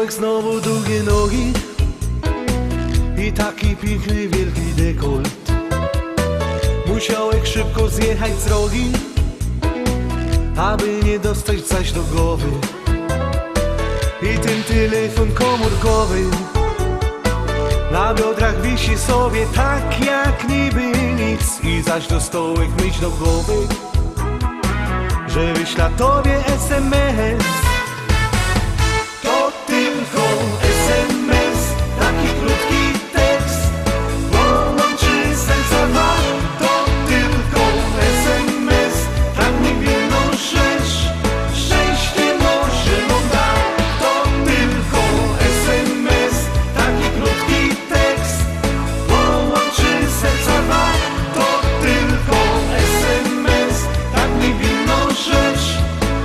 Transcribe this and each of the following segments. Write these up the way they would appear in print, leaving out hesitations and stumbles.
Musiałeś znowu długie nogi i taki piękny wielki dekolt. Musiałeś szybko zjechać z drogi, aby nie dostać coś do głowy. I ten telefon komórkowy na biodrach wisi sobie tak jak niby nic. I zaś dostałeś myśl do głowy, że wyśla tobie SMS. To tylko SMS, taki krótki tekst, połączy serca dwa. To tylko SMS, tak niewinną rzecz, szczęście może nam da. To tylko SMS, taki krótki tekst, połączy serca dwa. To tylko SMS, tak niewinną rzecz,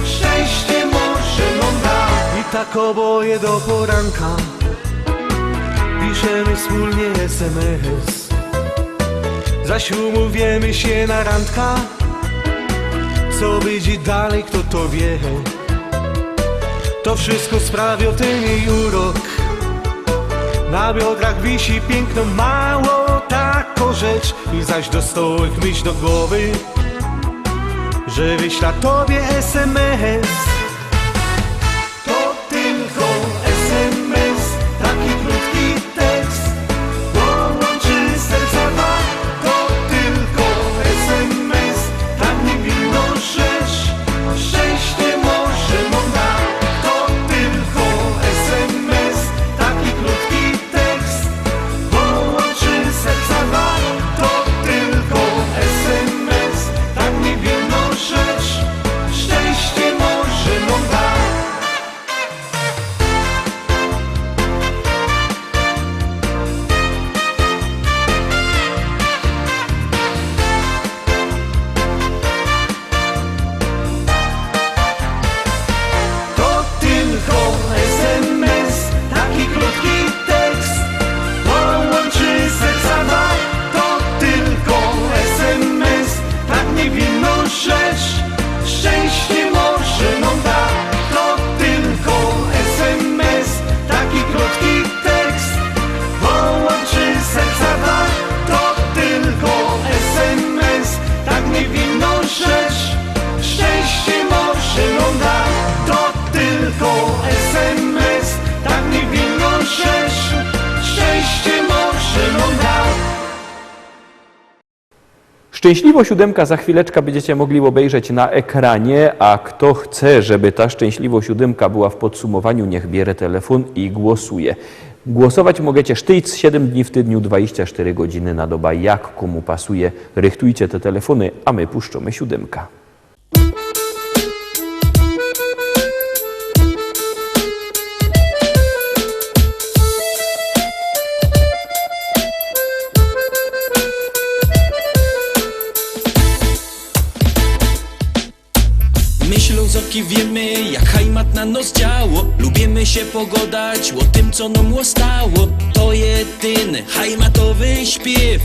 szczęście może nam da. I tak oboje do poranka piszemy wspólnie SMS. Zaś umówiemy się na randka, co będzie dalej, kto to wie. To wszystko sprawia ten jej urok. Na biodrach wisi piękno, mało taką rzecz. I zaś dostałeś myśl do głowy, że wyśla tobie SMS. To tylko SMS, taki krótki tekst, połączy serca dwa. To tylko SMS, tak niewinną rzecz, szczęście może nam da. To tylko SMS, taki krótki tekst, połączy serca dwa. To tylko SMS, tak niewinną rzecz, szczęście może nam da. To tylko SMS, taki krótki tekst, połączy serca dwa. To tylko SMS, tak niewinną rzecz, szczęście może nam da. To tylko SMS, taki krótki tekst, połączy serca dwa. To tylko SMS, tak niewinną rzecz, szczęście może nam da. To tylko SMS, tak niewinną rzecz, szczęście może nam da. Szczęśliwo siódemka za chwileczkę będziecie mogli obejrzeć na ekranie, a kto chce, żeby ta Szczęśliwo siódemka była w podsumowaniu, niech bierze telefon i głosuje. Głosować możecie sztyc 7 dni w tygodniu, 24 godziny na dobę, jak komu pasuje. Rychtujcie te telefony, a my puszczamy siódemka. My Ślązoki wiemy, jak hajmat na nos działo. Lubimy się pogodać o tym, co nam stało. To jedyny hajmatowy śpiew,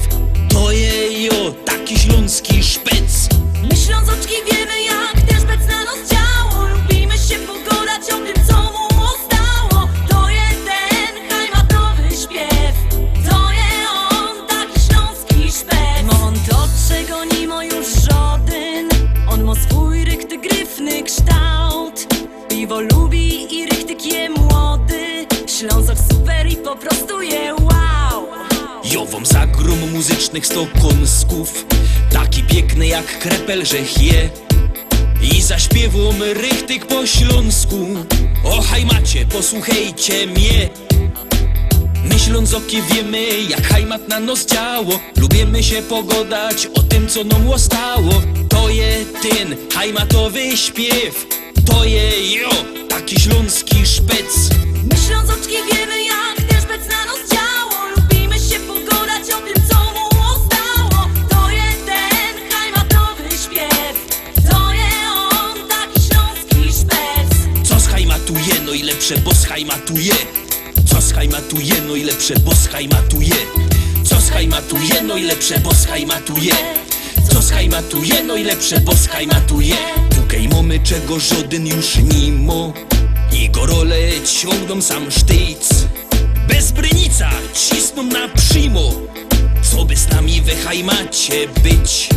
to je jo, taki śląski szpec. My Ślązoczki wiemy, jak ten szpec na nos działo. Lubimy się pogodać o tym, co mu stało. To jeden hajmatowy śpiew, to je on, taki śląski szpec. No on to, czego nie ma już żaden. On ma swój rychty gryfny kształt. Piwo lubi i rychtyk je młody. Ślązok super i po prostu je wow. Jo wam zagrom muzycznych 100 kąsków, taki piękny jak krepel, że je. I zaśpiewam rychtyk po śląsku. O hajmacie, posłuchajcie mnie. My Ślązoki wiemy, jak hajmat na nos działo. Lubimy się pogodać o tym, co nam stało. To je ten hajmatowy śpiew, to je jo, taki śląski szpec. My Ślązoczki wiemy, jak ten szpec na nos działo. Lubimy się pogodać o tym, co mu stało. To jeden hajmatowy śpiew, to je on, taki śląski szpec. Co schajmatuje, no i lepsze, bo schajmatuje. Co schajmatuje, no i lepsze, bo schajmatuje. Co schajmatuje, no i lepsze, bo schajmatuje. Co schajmatuje, no i lepsze, bo schajmatuje. Tukej mamy czego żaden już nie mo. i gorole ciągną sam sztyc. Bez brynica cisną na przymo, co by z nami we hajmacie być.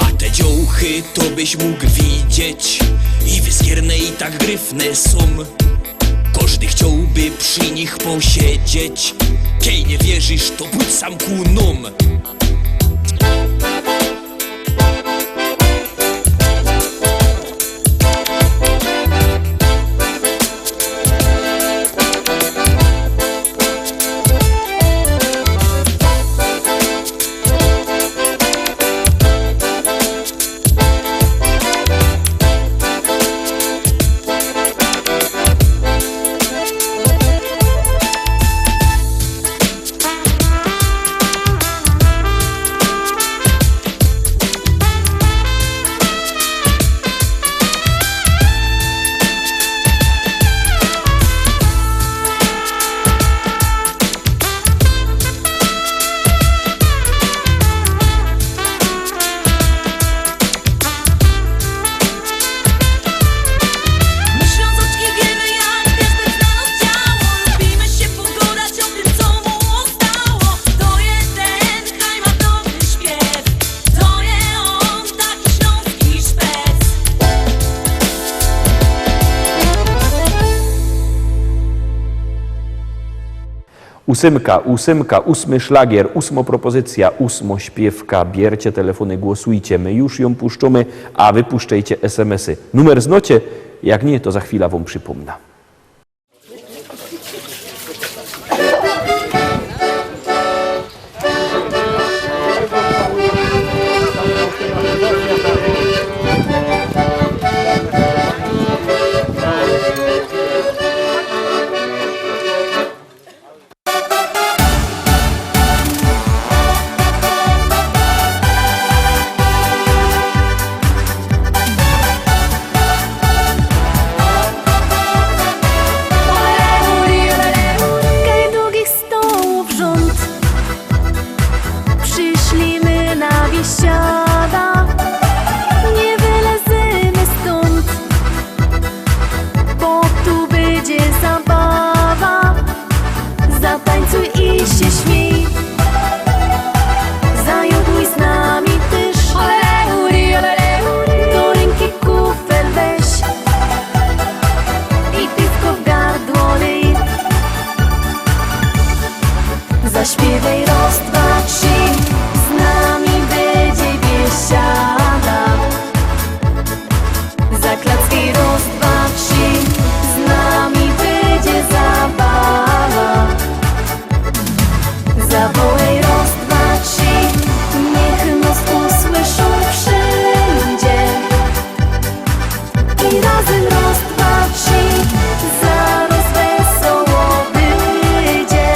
A te dziołchy to byś mógł widzieć, i wyskierne i tak gryfne są. Każdy chciałby przy nich posiedzieć. Kiej nie wierzysz, to pójdź sam ku nom. Myśląc oczki wiemy, jak też bez nas działo. Lubimy się pogadać o tym, co mu ostało. To jest ten hajmatowy śpiew, to jest on, taki śląski szpec. Ósemka, 8 szlagier, 8 propozycja, 8 śpiewka. Biercie telefony, głosujcie. My już ją puszczamy, a wy puszczajcie SMS-y. Numer znacie? Jak nie, to za chwilę wam przypomnę. Kaj długich stołów rząd, przyszli my na biesiada. Nie wylezymy stąd, bo tu będzie zabawa. Zatańcuj i się śmiej, zajoduj z nami też. Do ręki kufel weź i piwko w gardło lej. Zaśpiewaj raz, dwa, trzy, z nami będzie biesiada. Zaklacki raz, dwa, trzy, z nami będzie zabawa. Zawołaj raz, dwa, trzy, niech nas usłyszą wszędzie. I razem raz, dwa, trzy, zaraz wesoło będzie.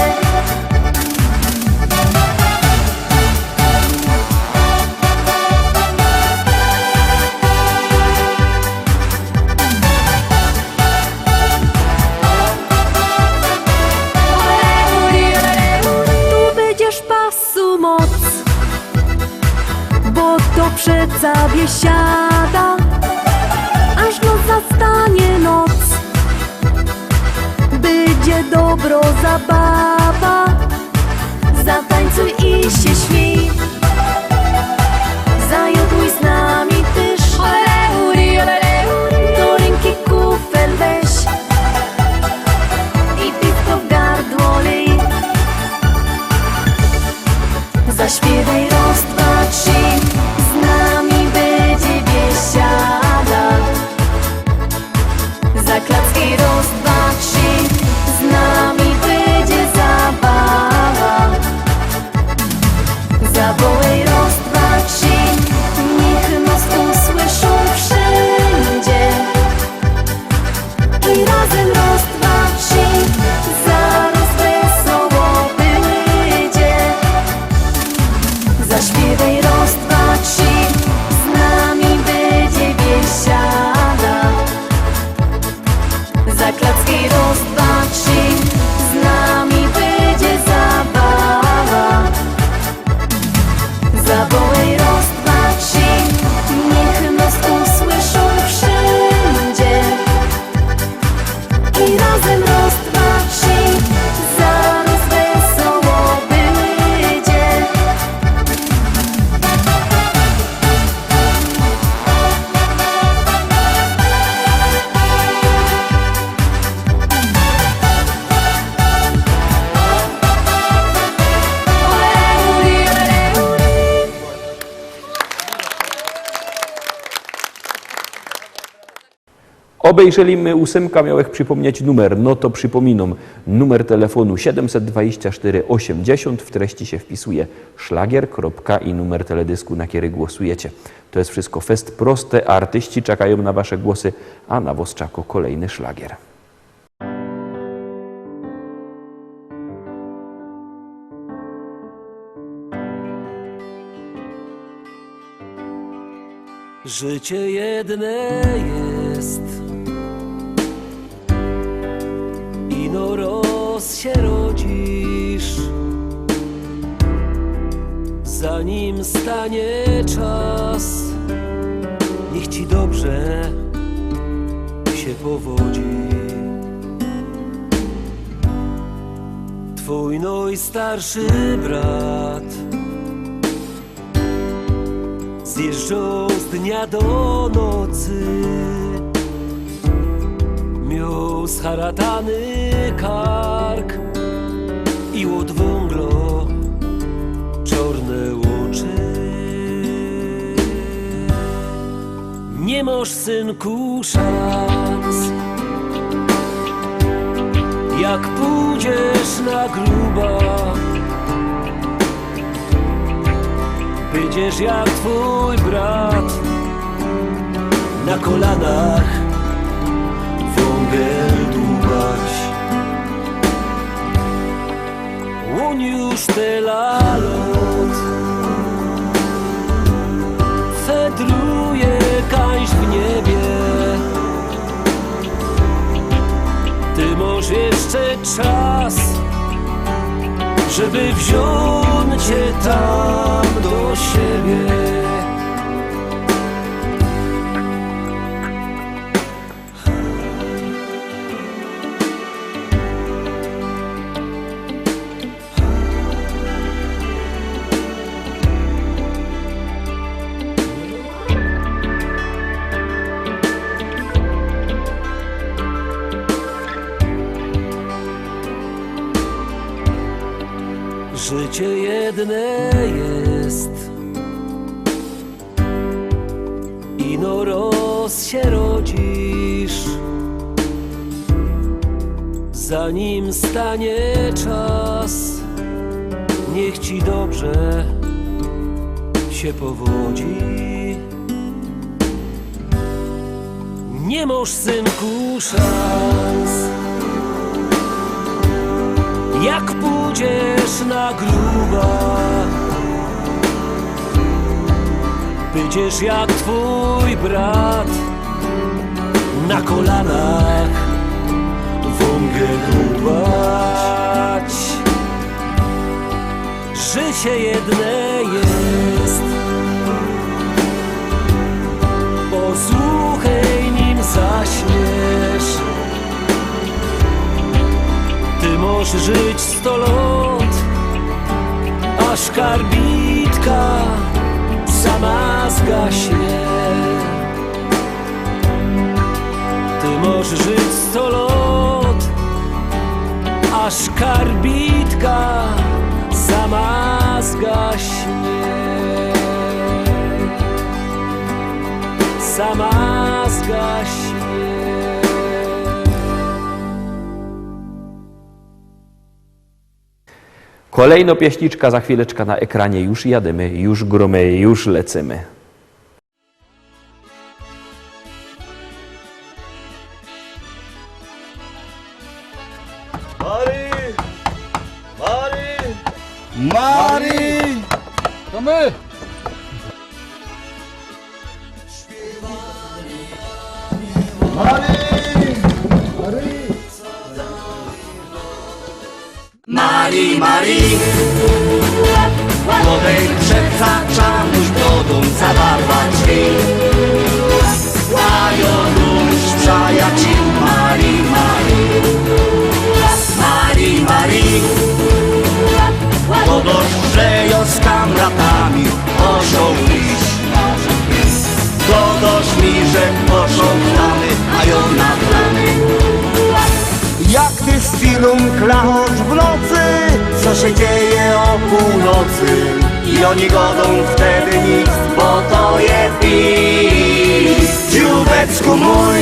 Tu będziesz pasu moc, bo to przeca biesiada. Aż noc zastanie noc, będzie dobro zabawa. Zatańcuj i się śmiej, zajoduj z nami też. Do ręki kufel weź i piwko w gardło lej. Zaśpiewaj raz, dwa, trzy, z nami będzie biesiada. Zaklacki raz, dwa, trzy, z nami będzie zabawa. Obejrzeli ósemka, miałech przypomnieć numer, no to przypominam, numer telefonu 724 80, w treści się wpisuje szlagier, kropka i numer teledysku, na który głosujecie. To jest wszystko fest proste, artyści czekają na wasze głosy, a na was czeka kolejny szlagier. Życie jedne jest, ino roz się rodzisz, zanim stanie czas, niech ci dobrze się powodzi. Twój najstarszy brat zjeżdżał z dnia do nocy, miał scharatany kark i od węglo czarne oczy. Nie masz, synku, szans, jak pójdziesz na grubach, będziesz jak twój brat, na kolanach wągiel dłubać. On już tyle lat fedruje kaś w niebie. Ty masz jeszcze czas, żeby wziąć cię tam do siebie. Życie jedne jest, ino roz się rodzisz, zanim stanie czas, niech ci dobrze się powodzi. Nie masz, synku, szans, jak pójdziesz na gruba, będziesz jak twój brat, na kolanach wągiel dłubać. Życie jedne jest, posłuchaj, nim zaśniesz. Ty możesz żyć 100 lat, aż karbitka sama zgaśnie. Ty możesz żyć 100 lat, aż karbitka sama zgaśnie. Sama zgaśnie. Kolejno pieśniczka, za chwileczkę na ekranie, już jademy, już gromy, już lecimy. Mari! To my! Marii, Marii, młodej przekraczanuś wodą zawarła drzwi. Łają róż przyjaciół Marii, Marii. Marii, Marii, podożrzeją z kamratami osioł liść. Dodoż mi, że poszą plany, a ją na plany. Jak ty z filum klachosz w nocy, co się dzieje o północy? I oni godą wtedy nic, bo to jest pis. Dzióbecku mój,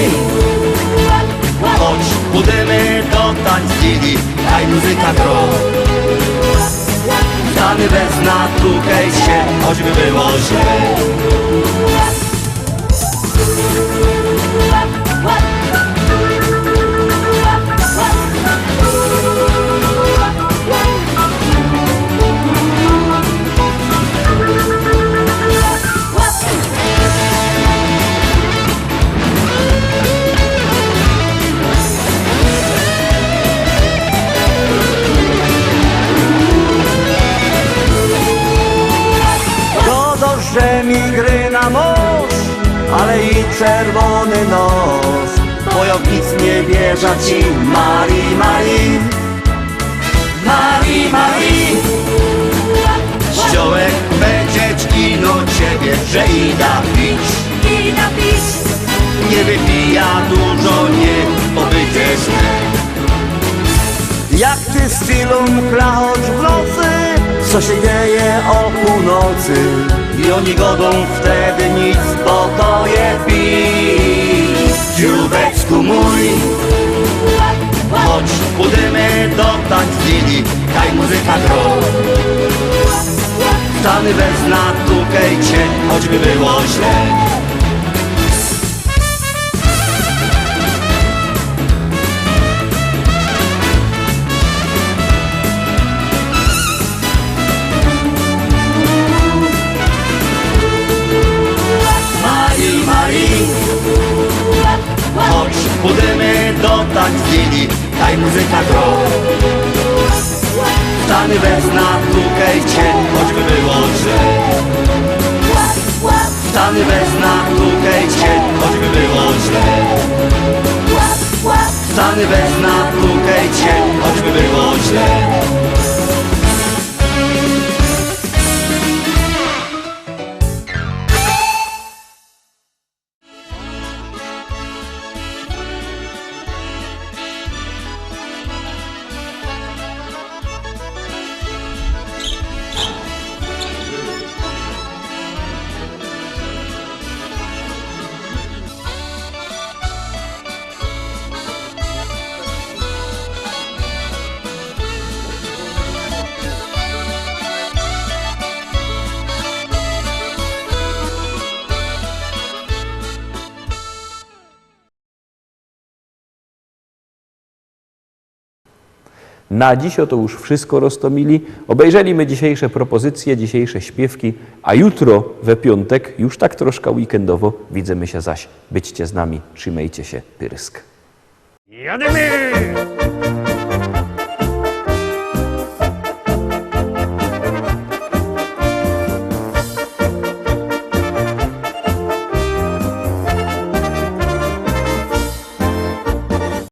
Chodź, budemy do tańcili, daj muzyka gro. Stany bez natukaj się, choćby było źle. Że mi gry na mąż, ale i czerwony nos. Wojownic nie wierza ci, Marii, Marii, Marii, Marii. Ściołek będzie kino ciebie, że ida pić, Ida pić, nie wypija dużo, nie powiedzie źle. Jak ty z filum klacz w nocy, co się dzieje o północy? I oni godą wtedy nic, bo to je pić. Dziubeczku mój, chodź, pójdziemy do tańcili, daj muzyka gro. Stany bez natukajcie, choćby było źle. Chodź, pójdziemy do tańcili, daj muzyka gro. Stany bez natukajcie, choćby było źle. Stany bez natukajcie, choćby było źle. Stany bez natukajcie, choćby było źle. Na dziś oto już wszystko, Rostomili. Obejrzeliśmy dzisiejsze propozycje, dzisiejsze śpiewki, a jutro we piątek, już tak troszkę weekendowo, widzimy się zaś. Byćcie z nami, trzymajcie się, pyrysk. Jadymy!